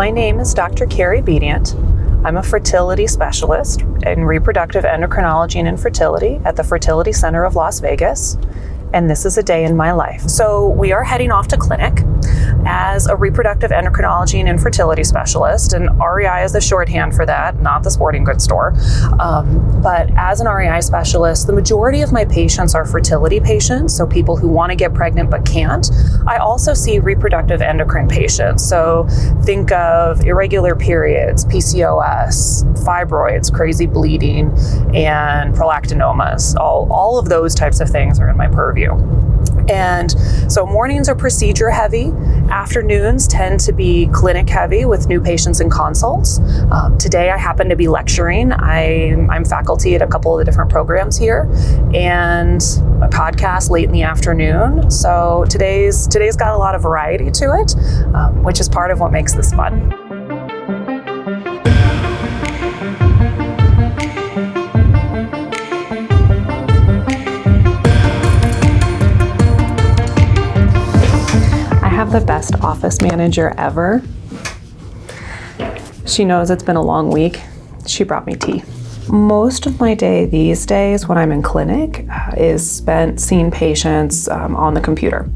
My name is Dr. Carrie Bedient. I'm a fertility specialist in reproductive endocrinology and infertility at the Fertility Center of Las Vegas. And this is a day in my life. So we are heading off to clinic as a reproductive endocrinology and infertility specialist, and REI is the shorthand for that, not the sporting goods store. But as an REI specialist, the majority of my patients are fertility patients, so people who want to get pregnant but can't. I also see reproductive endocrine patients, so think of irregular periods, PCOS, fibroids, crazy bleeding, and prolactinomas. All of those types of things are in my purview. And so mornings are procedure heavy. Afternoons tend to be clinic heavy with new patients and consults. Today I happen to be lecturing. I'm faculty at a couple of the different programs here, and a podcast late in the afternoon. So today's got a lot of variety to it, which is part of what makes this fun. The best office manager ever. She knows it's been a long week. She brought me tea. Most of my day these days when I'm in clinic is spent seeing patients on the computer.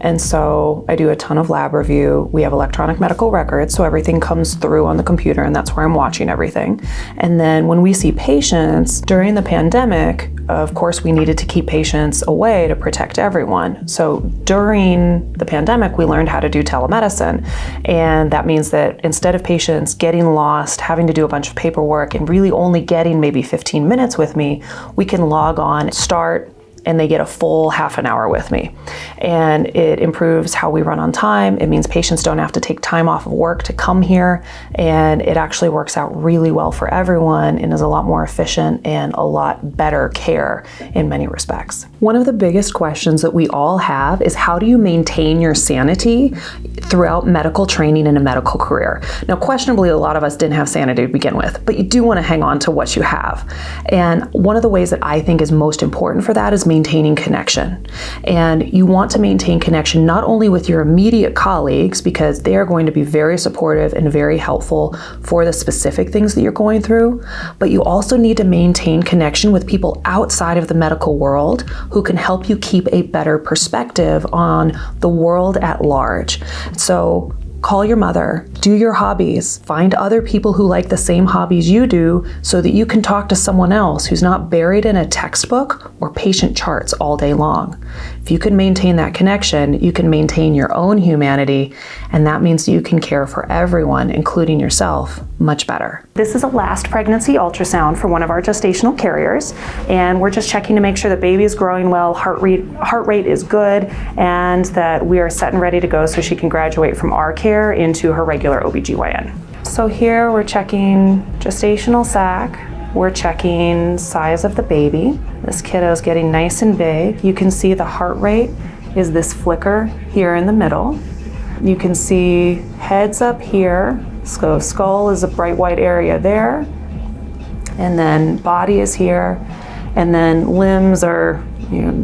And so I do a ton of lab review. We have electronic medical records, so everything comes through on the computer, and that's where I'm watching everything. And then when we see patients during the pandemic, of course, we needed to keep patients away to protect everyone. So during the pandemic, we learned how to do telemedicine. And that means that instead of patients getting lost, having to do a bunch of paperwork, and really only getting maybe 15 minutes with me, we can log on, start, and they get a full half an hour with me. And it improves how we run on time. It means patients don't have to take time off of work to come here. And it actually works out really well for everyone and is a lot more efficient and a lot better care in many respects. One of the biggest questions that we all have is, how do you maintain your sanity throughout medical training in a medical career? Now, questionably, a lot of us didn't have sanity to begin with, but you do want to hang on to what you have. And one of the ways that I think is most important for that is maintaining connection. And you want to maintain connection not only with your immediate colleagues, because they are going to be very supportive and very helpful for the specific things that you're going through, but you also need to maintain connection with people outside of the medical world who can help you keep a better perspective on the world at large. So call your mother, do your hobbies, find other people who like the same hobbies you do so that you can talk to someone else who's not buried in a textbook or patient charts all day long. If you can maintain that connection, you can maintain your own humanity, and that means you can care for everyone, including yourself, much better. This is a last pregnancy ultrasound for one of our gestational carriers, and we're just checking to make sure the baby is growing well, heart rate is good, and that we are set and ready to go so she can graduate from our care into her regular OBGYN. So here we're checking gestational sac, we're checking size of the baby. This kiddo's getting nice and big. You can see the heart rate is this flicker here in the middle. You can see heads up here, so skull is a bright white area there, and then body is here, and then limbs are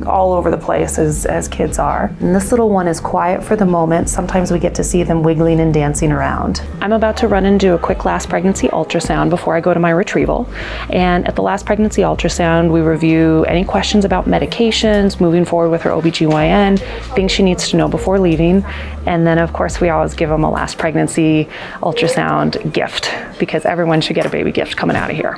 all over the place as kids are. And this little one is quiet for the moment. Sometimes we get to see them wiggling and dancing around. I'm about to run and do a quick last pregnancy ultrasound before I go to my retrieval. And at the last pregnancy ultrasound, we review any questions about medications, moving forward with her OBGYN, things she needs to know before leaving. And then of course, we always give them a last pregnancy ultrasound gift, because everyone should get a baby gift coming out of here.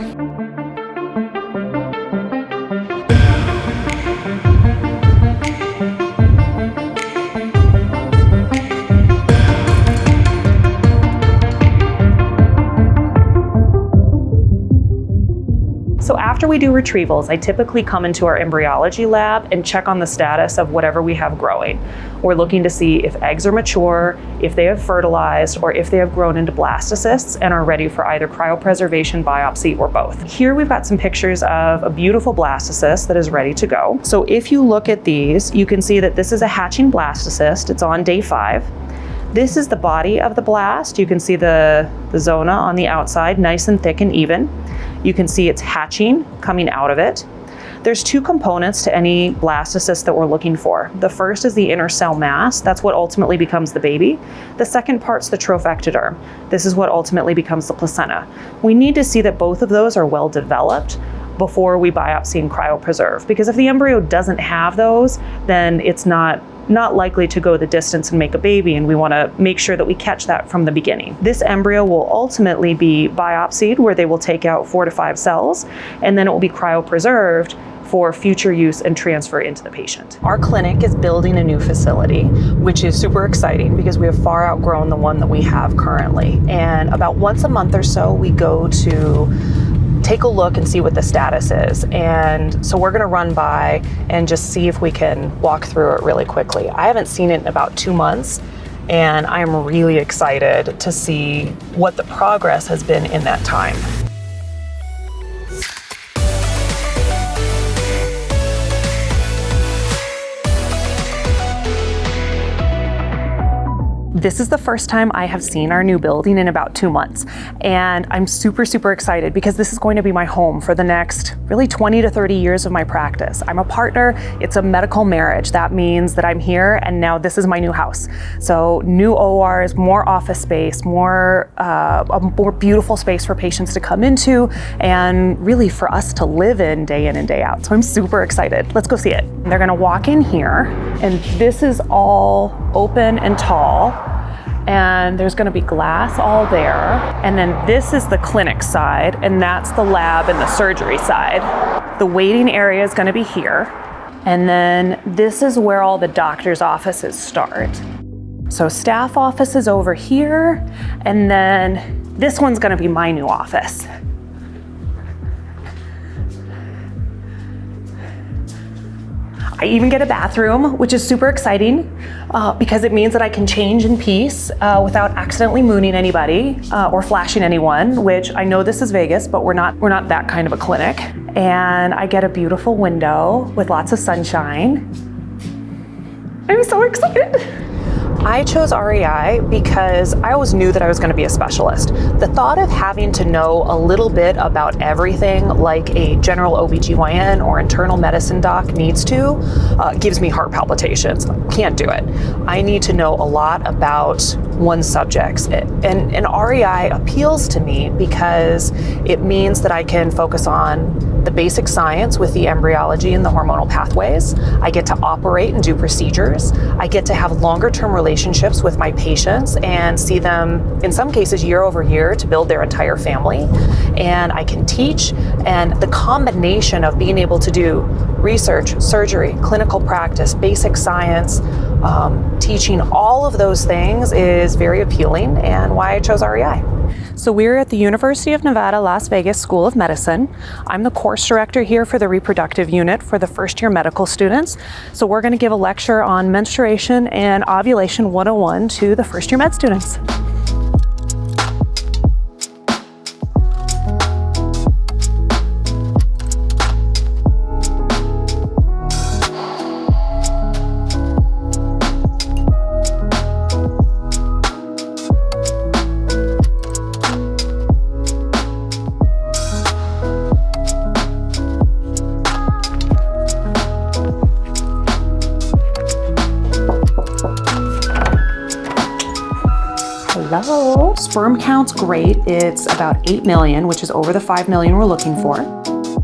So after we do retrievals, I typically come into our embryology lab and check on the status of whatever we have growing. We're looking to see if eggs are mature, if they have fertilized, or if they have grown into blastocysts and are ready for either cryopreservation, biopsy, or both. Here we've got some pictures of a beautiful blastocyst that is ready to go. So if you look at these, you can see that this is a hatching blastocyst. It's on day 5. This is the body of the blast. You can see the zona on the outside, nice and thick and even. You can see it's hatching coming out of it. There's two components to any blastocyst that we're looking for. The first is the inner cell mass. That's what ultimately becomes the baby. The second part's the trophectoderm. This is what ultimately becomes the placenta. We need to see that both of those are well developed before we biopsy and cryopreserve, because if the embryo doesn't have those, then it's not likely to go the distance and make a baby, and we want to make sure that we catch that from the beginning. This embryo will ultimately be biopsied, where they will take out 4 to 5 cells, and then it will be cryopreserved for future use and transfer into the patient. Our clinic is building a new facility, which is super exciting because we have far outgrown the one that we have currently. And about once a month or so, we go to take a look and see what the status is. And so we're gonna run by and just see if we can walk through it really quickly. I haven't seen it in about 2 months, and I'm really excited to see what the progress has been in that time. This is the first time I have seen our new building in about 2 months. And I'm super, super excited because this is going to be my home for the next really 20 to 30 years of my practice. I'm a partner, it's a medical marriage. That means that I'm here and now this is my new house. So new ORs, more office space, a more beautiful space for patients to come into and really for us to live in and day out. So I'm super excited. Let's go see it. They're gonna walk in here and this is all open and tall. And there's gonna be glass all there. And then this is the clinic side, and that's the lab and the surgery side. The waiting area is gonna be here. And then this is where all the doctor's offices start. So staff office is over here, and then this one's gonna be my new office. I even get a bathroom, which is super exciting because it means that I can change in peace without accidentally mooning anybody or flashing anyone, which I know this is Vegas, but we're not that kind of a clinic. And I get a beautiful window with lots of sunshine. I'm so excited. I chose REI because I always knew that I was going to be a specialist. The thought of having to know a little bit about everything like a general OBGYN or internal medicine doc needs to gives me heart palpitations. Can't do it. I need to know a lot about one's subjects. And REI appeals to me because it means that I can focus on the basic science with the embryology and the hormonal pathways. I get to operate and do procedures. I get to have longer term relationships with my patients and see them, in some cases, year over year to build their entire family. And I can teach, and the combination of being able to do research, surgery, clinical practice, basic science, teaching, all of those things is very appealing and why I chose REI. So we're at the University of Nevada, Las Vegas School of Medicine. I'm the course director here for the reproductive unit for the first year medical students. So we're going to give a lecture on menstruation and ovulation 101 to the first year med students. Hello. Sperm count's great. It's about 8 million, which is over the 5 million we're looking for.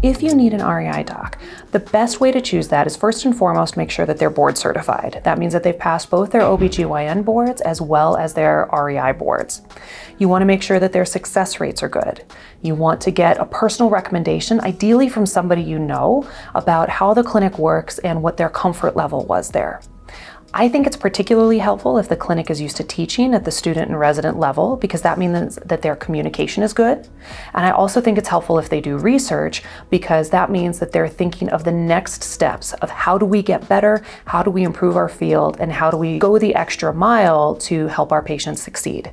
If you need an REI doc, the best way to choose that is first and foremost make sure that they're board certified. That means that they've passed both their OBGYN boards as well as their REI boards. You want to make sure that their success rates are good. You want to get a personal recommendation, ideally from somebody you know, about how the clinic works and what their comfort level was there. I think it's particularly helpful if the clinic is used to teaching at the student and resident level because that means that their communication is good. And I also think it's helpful if they do research because that means that they're thinking of the next steps of how do we get better, how do we improve our field, and how do we go the extra mile to help our patients succeed.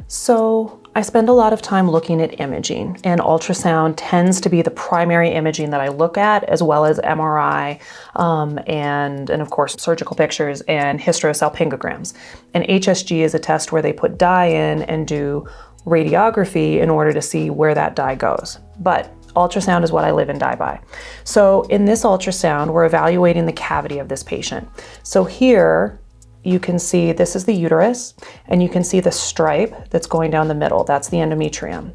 So I spend a lot of time looking at imaging, and ultrasound tends to be the primary imaging that I look at, as well as MRI, and of course surgical pictures and hysterosalpingograms. And HSG is a test where they put dye in and do radiography in order to see where that dye goes. But ultrasound is what I live and die by. So in this ultrasound, we're evaluating the cavity of this patient. So here you can see this is the uterus, and you can see the stripe that's going down the middle. That's the endometrium.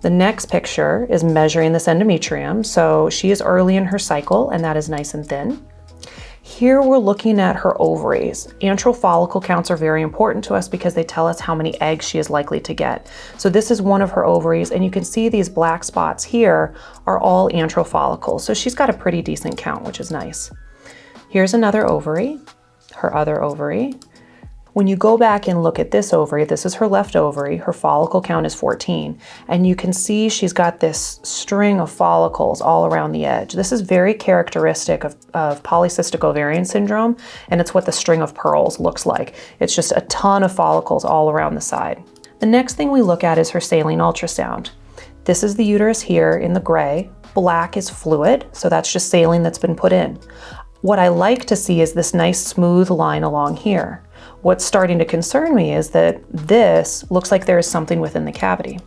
The next picture is measuring this endometrium. So she is early in her cycle, and that is nice and thin. Here we're looking at her ovaries. Antral follicle counts are very important to us because they tell us how many eggs she is likely to get. So this is one of her ovaries, and you can see these black spots here are all antral follicles. So she's got a pretty decent count, which is nice. Here's another ovary, her other ovary. When you go back and look at this ovary, this is her left ovary, her follicle count is 14. And you can see she's got this string of follicles all around the edge. This is very characteristic of polycystic ovarian syndrome, and it's what the string of pearls looks like. It's just a ton of follicles all around the side. The next thing we look at is her saline ultrasound. This is the uterus here in the gray. Black is fluid, so that's just saline that's been put in. What I like to see is this nice smooth line along here. What's starting to concern me is that this looks like there is something within the cavity.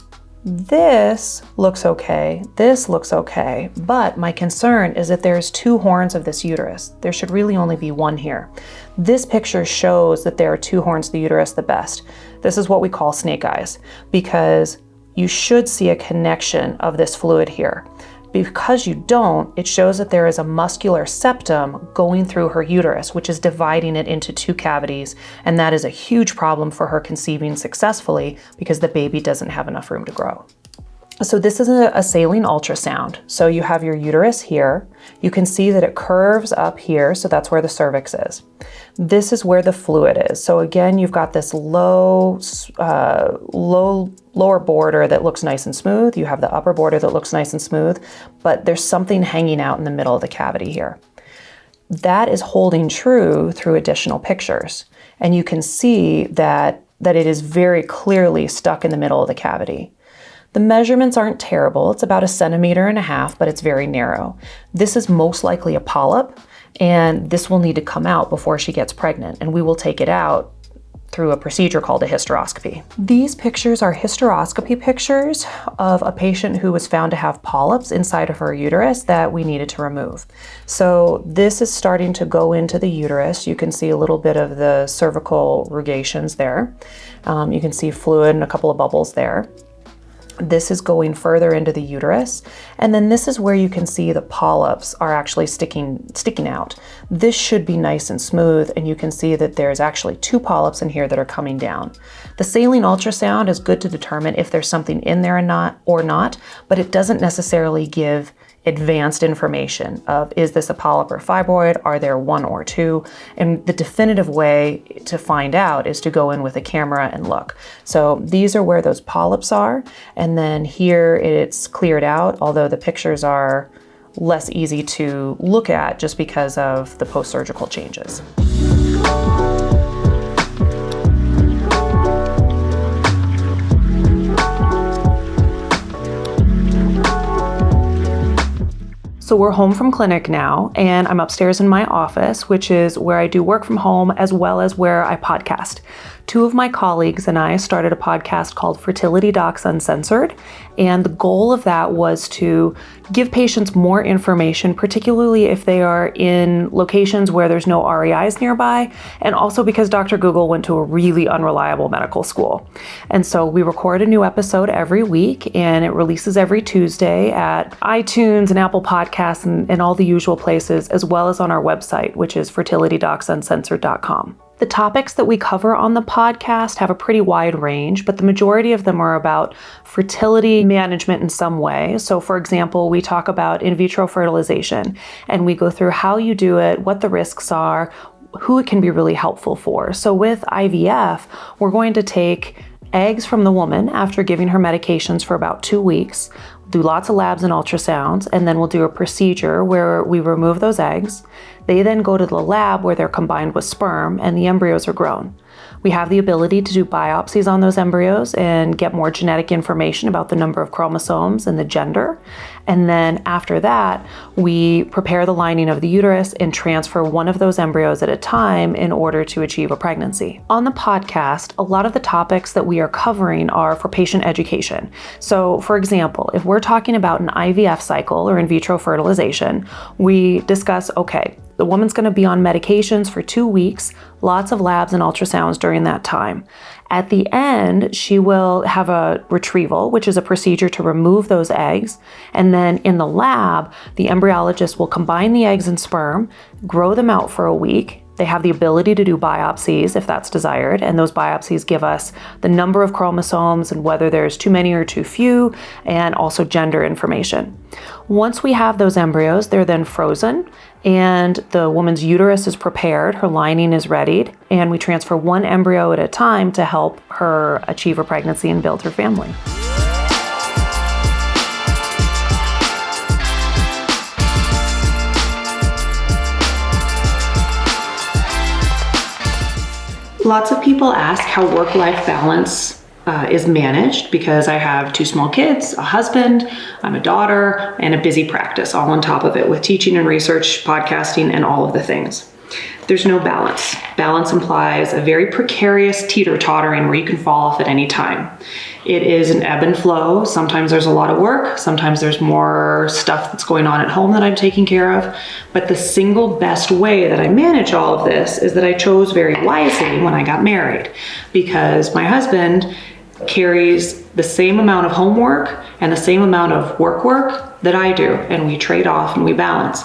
This looks okay, this looks okay, but my concern is that there's 2 horns of this uterus. There should really only be 1 here. This picture shows that there are 2 horns of the uterus the best. This is what we call snake eyes, because you should see a connection of this fluid here. Because you don't, it shows that there is a muscular septum going through her uterus, which is dividing it into 2 cavities, and that is a huge problem for her conceiving successfully because the baby doesn't have enough room to grow. So this is a saline ultrasound. So you have your uterus here. You can see that it curves up here, so that's where the cervix is. This is where the fluid is. So again, you've got this lower border that looks nice and smooth. You have the upper border that looks nice and smooth, but there's something hanging out in the middle of the cavity here. That is holding true through additional pictures. And you can see that it is very clearly stuck in the middle of the cavity. The measurements aren't terrible. It's about 1.5 centimeters, but it's very narrow. This is most likely a polyp, and this will need to come out before she gets pregnant, and we will take it out through a procedure called a hysteroscopy. These pictures are hysteroscopy pictures of a patient who was found to have polyps inside of her uterus that we needed to remove. So this is starting to go into the uterus. You can see a little bit of the cervical rugations there. You can see fluid and a couple of bubbles there. This is going further into the uterus, and then this is where you can see the polyps are actually sticking out. This should be nice and smooth, and you can see that there's actually 2 polyps in here that are coming down. The saline ultrasound is good to determine if there's something in there or not, but it doesn't necessarily give advanced information of, is this a polyp or fibroid? Are there 1 or 2? And the definitive way to find out is to go in with a camera and look. So these are where those polyps are. And then here it's cleared out, although the pictures are less easy to look at just because of the post-surgical changes. So we're home from clinic now, and I'm upstairs in my office, which is where I do work from home as well as where I podcast. 2 of my colleagues and I started a podcast called Fertility Docs Uncensored, and the goal of that was to give patients more information, particularly if they are in locations where there's no REIs nearby, and also because Dr. Google went to a really unreliable medical school. And so we record a new episode every week, and it releases every Tuesday at iTunes and Apple Podcasts and all the usual places, as well as on our website, which is fertilitydocsuncensored.com. The topics that we cover on the podcast have a pretty wide range, but the majority of them are about fertility management in some way. So for example, we talk about in vitro fertilization, and we go through how you do it, what the risks are, who it can be really helpful for. So with IVF, we're going to take eggs from the woman after giving her medications for about 2 weeks. do lots of labs and ultrasounds, and then we'll do a procedure where we remove those eggs. They then go to the lab where they're combined with sperm and the embryos are grown. We have the ability to do biopsies on those embryos and get more genetic information about the number of chromosomes and the gender. And then after that, we prepare the lining of the uterus and transfer one of those embryos at a time in order to achieve a pregnancy. On the podcast, a lot of the topics that we are covering are for patient education. So for example, if we're talking about an IVF cycle or in vitro fertilization, we discuss, okay, the woman's going to be on medications for 2 weeks, lots of labs and ultrasounds during that time. At the end, she will have a retrieval, which is a procedure to remove those eggs. And then in the lab, the embryologist will combine the eggs and sperm, grow them out for a week. They have the ability to do biopsies if that's desired, and those biopsies give us the number of chromosomes and whether there's too many or too few, and also gender information. Once we have those embryos, they're then frozen, and the woman's uterus is prepared, her lining is readied, and we transfer one embryo at a time to help her achieve her pregnancy and build her family. Lots of people ask how work-life balance is managed because I have 2 small kids, a husband, I'm a daughter, and a busy practice all on top of it with teaching and research, podcasting, and all of the things. There's no balance. Balance implies a very precarious teeter-tottering where you can fall off at any time. It is an ebb and flow. Sometimes there's a lot of work. Sometimes there's more stuff that's going on at home that I'm taking care of. But the single best way that I manage all of this is that I chose very wisely when I got married, because my husband carries the same amount of homework and the same amount of work that I do, and we trade off and we balance.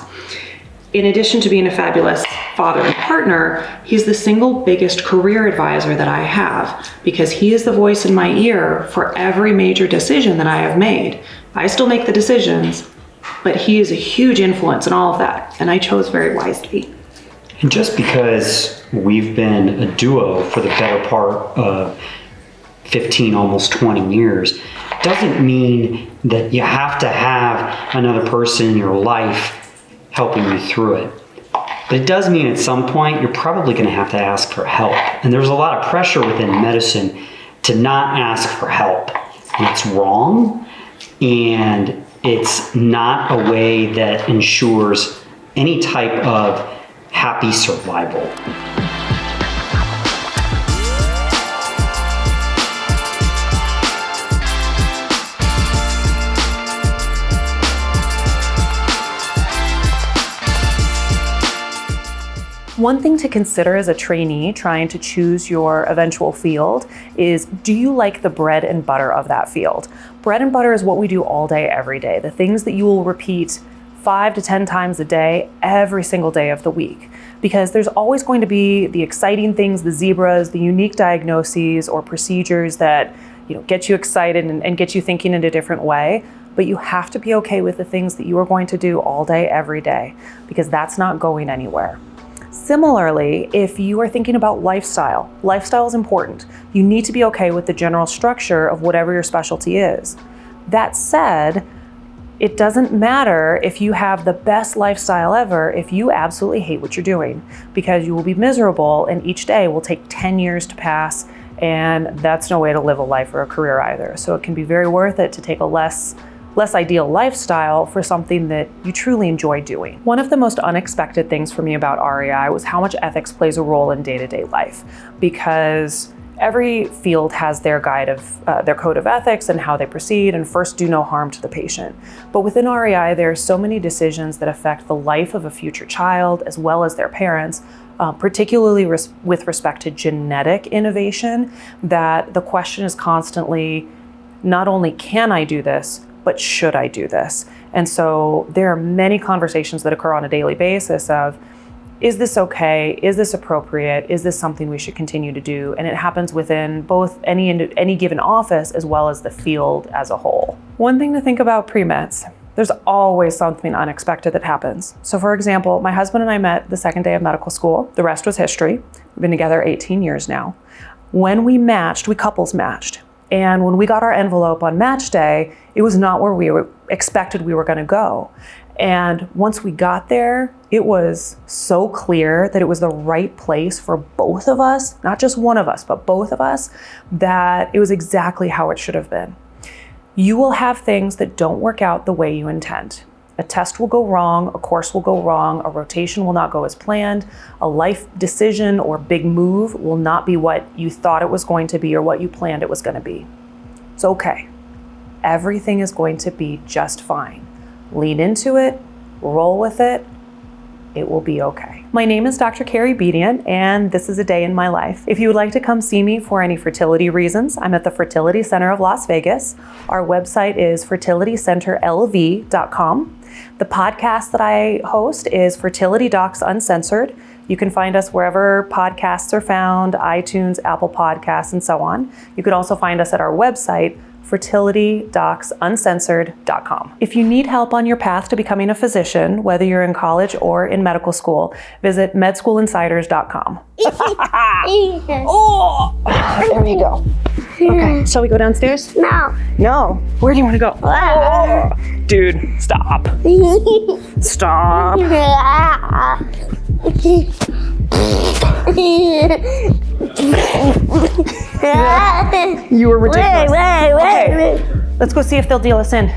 In addition to being a fabulous father and partner, he's the single biggest career advisor that I have because he is the voice in my ear for every major decision that I have made. I still make the decisions, but he is a huge influence in all of that, and I chose very wisely. And just because we've been a duo for the better part of 15, almost 20 years, doesn't mean that you have to have another person in your life helping you through it. But it does mean at some point you're probably going to have to ask for help. And there's a lot of pressure within medicine to not ask for help. And it's wrong, and it's not a way that ensures any type of happy survival. One thing to consider as a trainee trying to choose your eventual field is, do you like the bread and butter of that field? Bread and butter is what we do all day, every day. The things that you will repeat 5 to 10 times a day, every single day of the week. Because there's always going to be the exciting things, the zebras, the unique diagnoses or procedures that get you excited and get you thinking in a different way. But you have to be okay with the things that you are going to do all day, every day, because that's not going anywhere. Similarly, if you are thinking about lifestyle is important. You need to be okay with the general structure of whatever your specialty is. That said, it doesn't matter if you have the best lifestyle ever if you absolutely hate what you're doing, because you will be miserable and each day will take 10 years to pass, and that's no way to live a life or a career either. So it can be very worth it to take a less ideal lifestyle for something that you truly enjoy doing. One of the most unexpected things for me about REI was how much ethics plays a role in day-to-day life, because every field has their guide of their code of ethics and how they proceed, and first do no harm to the patient. But within REI, there are so many decisions that affect the life of a future child as well as their parents, particularly with respect to genetic innovation, that the question is constantly, not only can I do this, but should I do this? And so there are many conversations that occur on a daily basis of, is this okay? Is this appropriate? Is this something we should continue to do? And it happens within both any given office as well as the field as a whole. One thing to think about pre-meds, there's always something unexpected that happens. So for example, my husband and I met the second day of medical school. The rest was history. We've been together 18 years now. When we matched, we couples matched. And when we got our envelope on match day, it was not where we expected we were going to go. And once we got there, it was so clear that it was the right place for both of us, not just one of us, but both of us, that it was exactly how it should have been. You will have things that don't work out the way you intend. A test will go wrong, a course will go wrong, a rotation will not go as planned, a life decision or big move will not be what you thought it was going to be or what you planned it was going to be. It's okay. Everything is going to be just fine. Lean into it, roll with it. It will be okay. My name is Dr. Carrie Bedient, and this is a day in my life. If you would like to come see me for any fertility reasons, I'm at the Fertility Center of Las Vegas. Our website is fertilitycenterlv.com. The podcast that I host is Fertility Docs Uncensored. You can find us wherever podcasts are found, iTunes, Apple Podcasts, and so on. You can also find us at our website, fertilitydocsuncensored.com. If you need help on your path to becoming a physician, whether you're in college or in medical school, visit medschoolinsiders.com. Oh, there we go. Okay, shall we go downstairs? No. No. Where do you want to go? Oh, dude, stop. Stop. You were ridiculous. Wait. Okay, let's go see if they'll deal us in.